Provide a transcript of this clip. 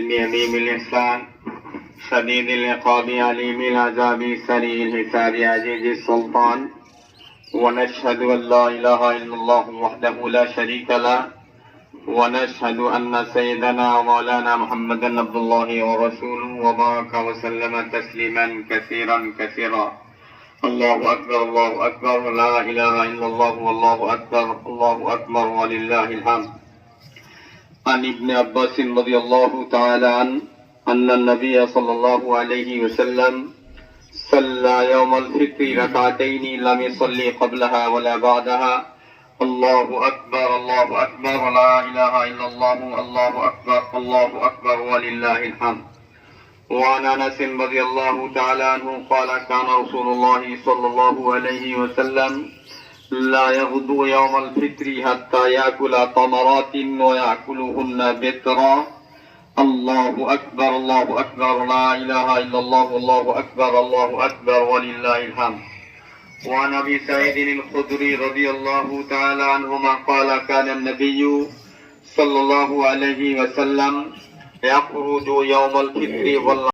بعظيم الإحسان شديد العقاب عليم العذاب سريع الحساب عزيز السلطان ونشهد أن لا إله إلا الله وحده لا شريك له ونشهد أن سيدنا ومولانا محمدا عبد الله ورسوله وبارك وسلم تسليما كثيرا الله أكبر لا إله إلا الله والله أكبر ولله الحمد. عن ابن عباس رضي الله تعالى عنه أن النبي صلى الله عليه وسلم صلى يوم الفطر ركعتين لم يصلي قبلها ولا بعدها الله أكبر لا إله إلا الله الله أكبر ولله الحمد. وعن أنس رضي الله تعالى عنه قال كان رسول الله صلى الله عليه وسلم لا يغدو يوم الفطر حتى يأكل تمرات ويأكلهن بترا الله أكبر لا إله إلا الله الله أكبر ولله الحمد. وعن أبي سعيد الخدري رضي الله تعالى عنهما قال كان النبي صلى الله عليه وسلم يخرج يوم الفطر